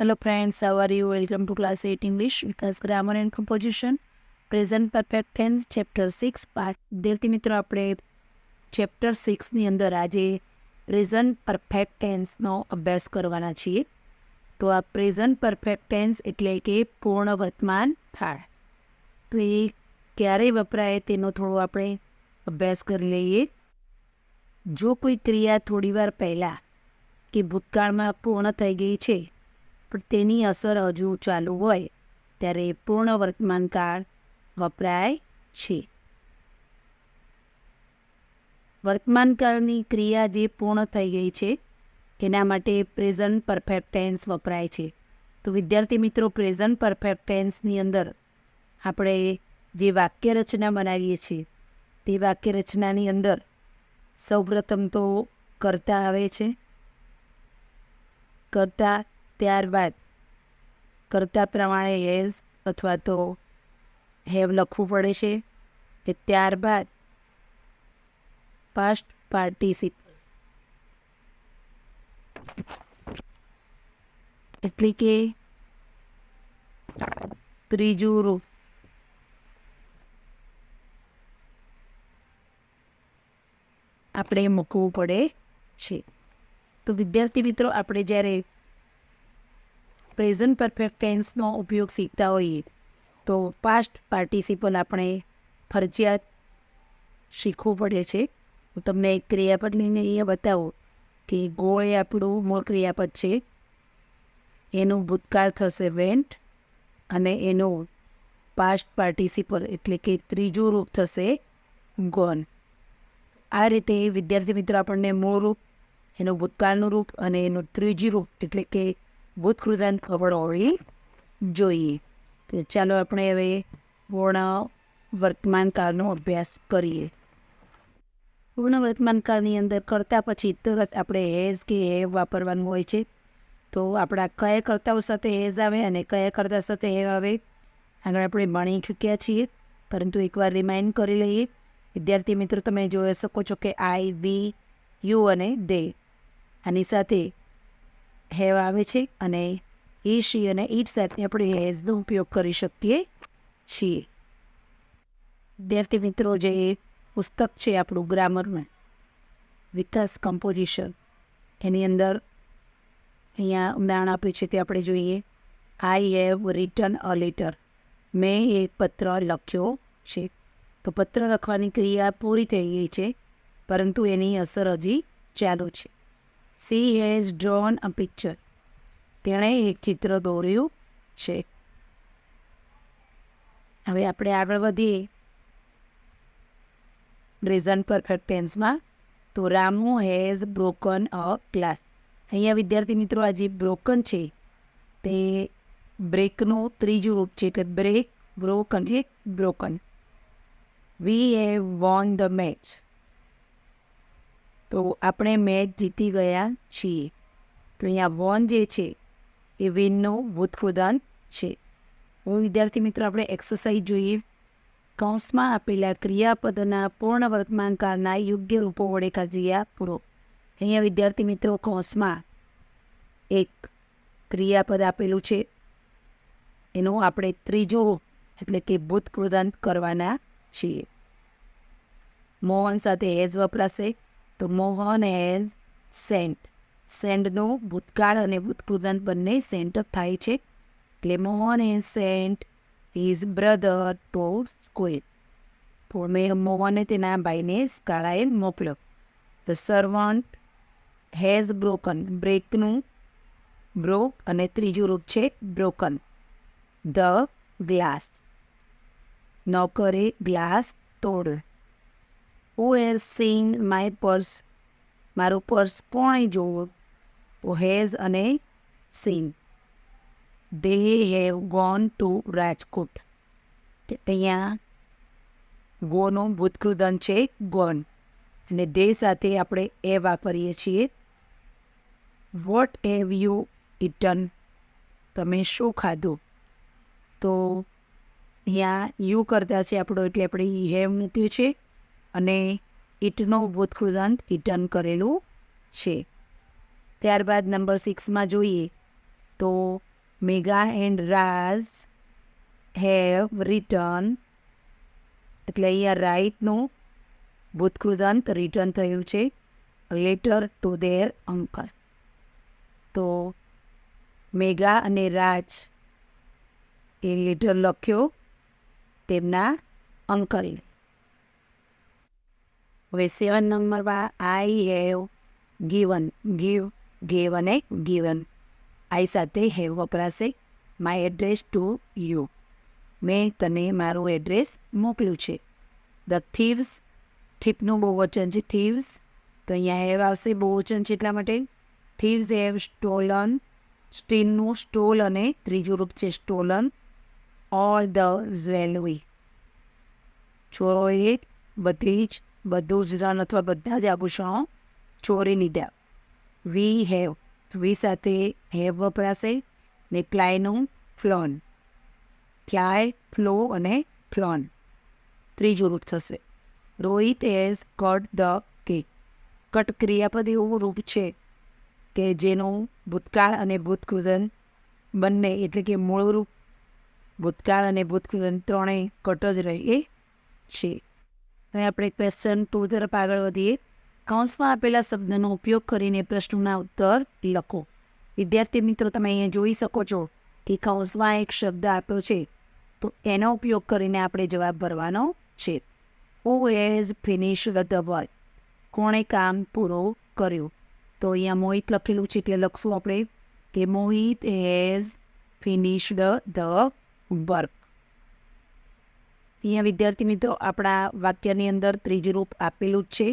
Hello friends, how are you? Welcome to class 8 English, Vikas Grammar and Composition, Present Perfect Tense, Chapter 6, Part. વિદ્યાર્થી મિત્રો, આપણે chapter 6ની અંદર આજે present perfect ટેન્સનો અભ્યાસ કરવાના છીએ. તો આ પ્રેઝન્ટ પરફેક્ટ ટેન્સ એટલે કે પૂર્ણ વર્તમાન કાળ. તો એ ક્યારે વપરાય તેનો થોડો આપણે અભ્યાસ કરી લઈએ. જો કોઈ ક્રિયા થોડીવાર પહેલાં કે ભૂતકાળમાં પૂર્ણ થઈ ગઈ છે પણ તેની અસર હજુ ચાલુ હોય ત્યારે પૂર્ણ વર્તમાન કાળ વપરાય છે. વર્તમાનકાળની ક્રિયા જે પૂર્ણ થઈ ગઈ છે એના માટે પ્રેઝન્ટ પરફેક્ટ ટેન્સ વપરાય છે. તો વિદ્યાર્થી મિત્રો, પ્રેઝન્ટ પરફેક્ટ ટેન્સની અંદર આપણે જે વાક્ય રચના બનાવીએ છીએ તે વાક્ય રચનાની અંદર સૌપ્રથમ તો કર્તા આવે છે. કર્તા, ત્યારબાદ કર્તા પ્રમાણે હેઝ અથવા તો હેવ લખવું પડે છે. કે ત્યારબાદ પાસ્ટ પાર્ટિસિપલ એટલે કે ત્રીજું રૂપ. આપણે મૂકવું પડે છે. તો વિદ્યાર્થી મિત્રો, આપણે જ્યારે પ્રેઝન્ટ પરફેક્ટ ટેન્સનો ઉપયોગ શીખતા હોઈએ તો પાસ્ટ પાર્ટિસિપલ આપણે ફરજિયાત શીખવું પડે છે. હું તમને એક ક્રિયાપદ લઈને અહીંયા બતાવું કે ગો એ આપણું મૂળ ક્રિયાપદ છે. એનું ભૂતકાળ થશે વેન્ટ અને એનું પાસ્ટ પાર્ટિસિપલ એટલે કે ત્રીજું રૂપ થશે ગોન. આ રીતે વિદ્યાર્થી મિત્રો આપણને મૂળ રૂપ, એનું ભૂતકાળનું રૂપ અને એનું ત્રીજું રૂપ એટલે કે ભૂતકૃતાંત ખબર હોવી જોઈએ. તો ચાલો આપણે હવે પૂર્ણ વર્તમાનકાળનો અભ્યાસ કરીએ. પૂર્ણ વર્તમાનકાળની અંદર કરતા પછી તરત આપણે હેઝ કે હેવ વાપરવાનું હોય છે. તો આપણા કયા કર્તાઓ સાથે હેઝ આવે અને કયા કર્તા સાથે હેવ આવે આગળ આપણે ભણી ચૂક્યા છીએ, પરંતુ એકવાર રિમાઇન્ડ કરી લઈએ. વિદ્યાર્થી મિત્રો, તમે જોઈ શકો છો કે આઈ, વી, યુ અને દે આની સાથે હેવ આવે છે અને ઈ, શી અને ઈટ સાથે આપણે હેઝનો ઉપયોગ કરી શકીએ છીએ. વિદ્યાર્થી મિત્રો, જે પુસ્તક છે આપણું ગ્રામરમાં વિકાસ કમ્પોઝિશન, એની અંદર અહીંયા ઉદાહરણ આપ્યું છે તે આપણે જોઈએ. I have return a letter. મેં એક પત્ર લખ્યો છે. તો પત્ર લખવાની ક્રિયા પૂરી થઈ ગઈ છે પરંતુ એની અસર હજી ચાલુ છે. She has drone a picture. તેણે એક ચિત્ર દોર્યું છે. હવે આપણે આગળ વધીએ પ્રેઝન્ટ પરફેક્ટ ટેન્સમાં. તો Ramu has broken a glass. અહીંયા વિદ્યાર્થી મિત્રો, આ જે બ્રોકન છે તે બ્રેકનું ત્રીજું રૂપ છે એટલે બ્રેક, બ્રોક અને broken. We have won the match. તો આપણે મેચ જીતી ગયા છીએ. તો અહીંયા વોન જે છે એ વિનનું ભૂતકૃતાંત છે. હવે વિદ્યાર્થી મિત્રો, આપણે એક્સરસાઇઝ જોઈએ. કૌંસમાં આપેલા ક્રિયાપદના પૂર્ણ વર્તમાનકાળના યોગ્ય રૂપો વડે ક્રિયા પૂરો. અહીંયા વિદ્યાર્થી મિત્રો, કૌંસમાં એક ક્રિયાપદ આપેલું છે, એનું આપણે ત્રીજું રૂપ એટલે કે ભૂતકૃતાંત કરવાના છીએ. મોહન સાથે હેઝ વપરાશે. તો મોહન હેઝ સેન્ટ. સેન્ડનું ભૂતકાળ અને ભૂતકૃતાંત બંને સેન્ટ થાય છે એટલે Mohan has sent his brother to school. તો મોહને તેના ભાઈને શાળાએ મોકલ્યો. The servant has broken. બ્રેકનું બ્રોક અને ત્રીજું રૂપ છે બ્રોકન. The glass. નોકરે ગ્લાસ તોડ્યો. Who has seen my purse. મારું પર્સ કોણે જોવું? તો હેઝ અને seen. They have gone to Rajkot. અહીંયા ગોનું ભૂતકૃતાંત છે ગોન અને દે સાથે આપણે એ વાપરીએ છીએ. What have you eaten. તમે શું ખાધું? તો અહીંયા યુ કરતા છે આપણો એટલે આપણે હેવ મૂક્યું છે અને ઇટનો ભૂતકૃતાંત ઇટન કરેલું છે. ત્યારબાદ નંબર 6માં જોઈએ તો મેઘા એન્ડ રાજ હેવ રિટર્ન, એટલે અહીંયા રાઇટનું ભૂતકૃદંત રિટર્ન થયું છે, લેટર ટુ ધેર અંકલ. તો મેઘા અને રાજ એ લેટર લખ્યો તેમના અંકલને. હવે 7 નંબરમાં આઈ હેવ ગીવન, ગેવ અને ગીવન, આઈ સાથે હેવ વપરાશે. માય એડ્રેસ ટુ યુ, મેં તને મારું એડ્રેસ મોકલ્યું છે. ધ થીવ્સ, થીપનું બહુવચન છે થીવ્સ, તો અહીંયા હેવ આવશે, બહુવચન છે એટલા માટે. થીવ્સ હેવ સ્ટોલન, સ્ટીલનું સ્ટોલ અને ત્રીજું રૂપ છે સ્ટોલન, ઓલ ધ જ્વેલરી, ચોરોએ બધું જ ધન અથવા બધા જ આભૂષણો ચોરી લીધા. વી હેવ, વી સાથે હેવ વપરાશે ને પ્લાયનું ફ્લોન, પ્લાય, ફ્લો અને ફ્લોન ત્રીજું રૂપ થશે. Rohit has cut the cake, cut ક્રિયાપદ એવું રૂપ છે કે જેનું ભૂતકાળ અને ભૂતકૃદંત બંને, એટલે કે મૂળ રૂપ ભૂતકાળ અને ભૂતકૃદંત ત્રણેય કટ જ રહે છે. હવે આપણે ક્વેશ્ચન 2 તરફ આગળ વધીએ. કૌંસમાં આપેલા શબ્દનો ઉપયોગ કરીને પ્રશ્નોના ઉત્તર લખો. વિદ્યાર્થી મિત્રો, તમે અહીંયા જોઈ શકો છો કે કૌંસમાં એક શબ્દ આપ્યો છે, તો એનો ઉપયોગ કરીને આપણે જવાબ ભરવાનો છે. Who has finished the work, કોણે કામ પૂરું કર્યું. તો અહીંયા મોહિત લખેલું છે એટલે લખશું આપણે કે મોહિત હેઝ ફિનિશ્ડ ધ વર્ક. અહીંયા વિદ્યાર્થી મિત્રો આપણા વાક્યની અંદર ત્રીજું રૂપ આપેલું જ છે,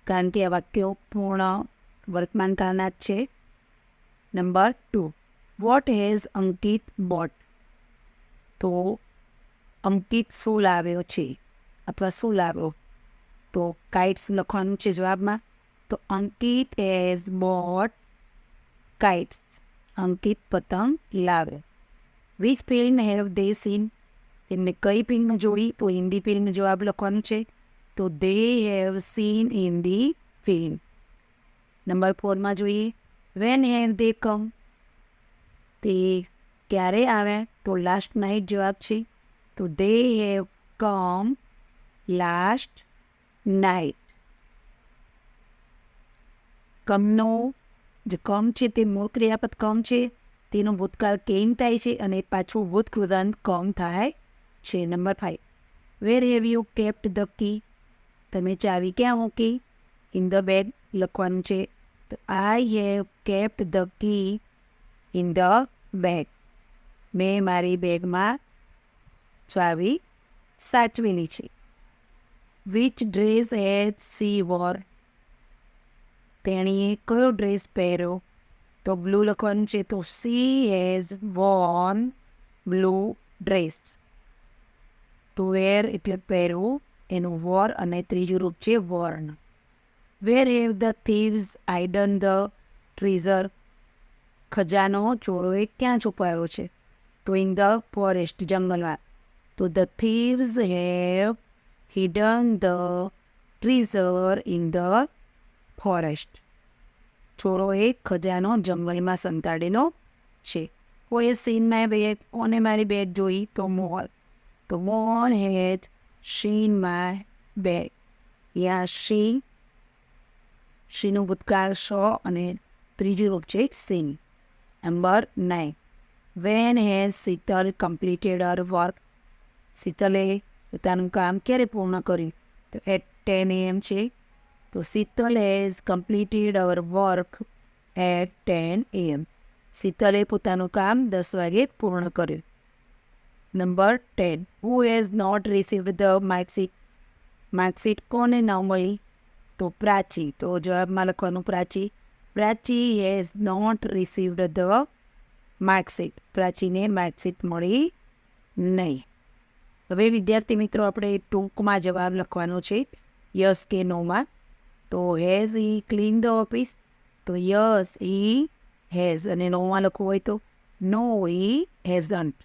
કારણ કે આ વાક્યો પૂર્ણ વર્તમાન કાળના જ છે. Number 2, what has Ankit boat, તો અંકિત શું લાવ્યો છે અથવા શું લાવ્યો, તો કાઇટ્સ લખવાનું છે જવાબમાં. તો અંકિત હેઝ બોટ કાઇટ્સ, અંકિત પતંગ લાવ્યો. Which film have they scene, તેમને કઈ ફિલ્મ જોઈ, તો હિન્દી ફિલ્મ જવાબ લખવાનું છે, તો they have seen Hindi film. Number 4માં જોઈએ, વેન હેવ દે કમ, તે ક્યારે આવ્યા, તો લાસ્ટ નાઇટ જવાબ છે, તો they have come last night. કમનો જે કમ છે તે મૂળ ક્રિયાપદ કમ છે, તેનો ભૂતકાળ કેમ થાય છે અને પાછું ભૂતકૃદંત કમ થાય છે. Number 5, where have you kept the key, તમે ચાવી ક્યાં મૂકી, ઇન ધ બેગ લખવાનું છે, તો I have kept the key in the bag, મેં મારી બેગમાં ચાવી સાચવેલી છે. Which dress has she wore, તેણીએ કયો ડ્રેસ પહેર્યો, તો બ્લુ લખવાનું છે, તો she has worn blue dress. To wear એટલે પહેરવું, એનું વોર અને ત્રીજું રૂપ છે worn. Where have the thieves hidden the treasure, ખજાનો ચોરોએ ક્યાં છુપાયો છે, તો ઇન ધ ફોરેસ્ટ, જંગલમાં. તો the thieves have hidden the treasure in the forest, ચોરોએ ખજાનો જંગલમાં સંતાડેલો છે. કોઈ સીન માય બેગ, કોને મારી બેગ જોઈ, તો મોહન, તો Mohan has seen my bag. યા શીનું ભૂતકાળ શ અને ત્રીજું રૂપ છે seen. Number 9, when has Sheetal completed her work, શીતલે પોતાનું કામ ક્યારે પૂર્ણ કર્યું, તો એટ 10 AM છે, તો Sheetal has completed our work at 10 AM, શીતલે પોતાનું કામ 10 વાગે પૂર્ણ કર્યું. Number 10, who has not received the marksheet, marksheet કોને ન મળી, તો પ્રાચી, તો જવાબમાં લખવાનું Prachi. Prachi has not received the marksheet, પ્રાચીને માર્કશીટ મળી નહીં. હવે વિદ્યાર્થી મિત્રો આપણે ટૂંકમાં જવાબ લખવાનો છે, યસ કે નોમાં. તો has he clean the office, તો યસ હી હેઝ, અને નોમાં લખવું હોય તો no he hasn't.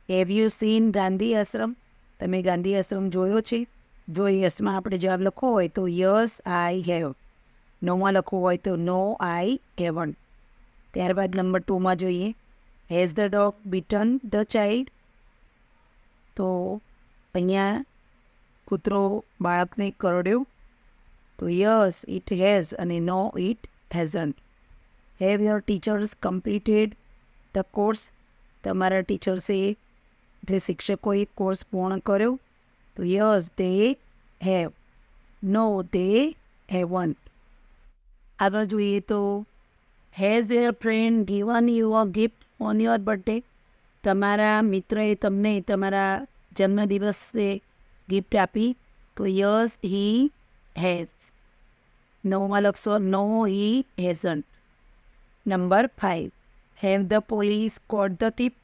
Have you seen Gandhi Ashram, તમે ગાંધી આશ્રમ જોયો છે, જો યસમાં આપણે જવાબ લખવો હોય તો યસ આઈ હેવ, નોમાં લખવું હોય તો નો આઈ હેવન્ટ. ત્યારબાદ નંબર 2માં જોઈએ, has the dog beaten the child? તો અહીંયા કૂતરો બાળકને કરડ્યો, તો યસ ઇટ હેઝ અને no it hasn't. Have your teachers completed the course? તમારા ટીચર્સે એટલે શિક્ષકોએ કોર્સ પૂર્ણ કર્યો, તો yes they have, no they haven't. આગળ જોઈએ તો has your friend given you a gift on your birthday? તમારા મિત્રએ તમને તમારા જન્મદિવસે ગિફ્ટ આપી, તો યસ હી હેઝ. નવમાં લખશો no he hasn't. Number 5, have the police caught the thief?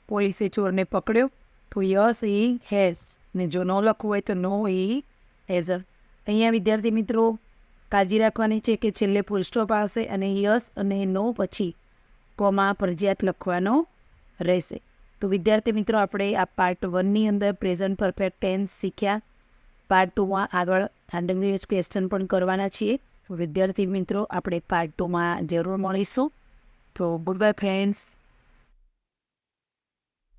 પોલીસે ચોરને પકડ્યો, તો યસ હી હેઝ, ને જો ન લખવું હોય તો નો હી હેઝન્ટ. અહીંયા વિદ્યાર્થી મિત્રો કાળજી રાખવાની છે કે છેલ્લે ફૂલ સ્ટોપ આવશે અને યસ અને નો પછી કોમા ફરજિયાત લખવાનો રહેશે. તો વિદ્યાર્થી મિત્રો આપણે આ પાર્ટ 1ની અંદર પ્રેઝન્ટ પરફેક્ટ ટેન્સ શીખ્યા. પાર્ટ 2માં આગળ આરડબ્લ્યુએચ ક્વેશ્ચન પણ કરવાના છીએ. વિદ્યાર્થી મિત્રો આપણે પાર્ટ 2માં જરૂર મળીશું. તો ગુડ બાય ફ્રેન્ડ્સ.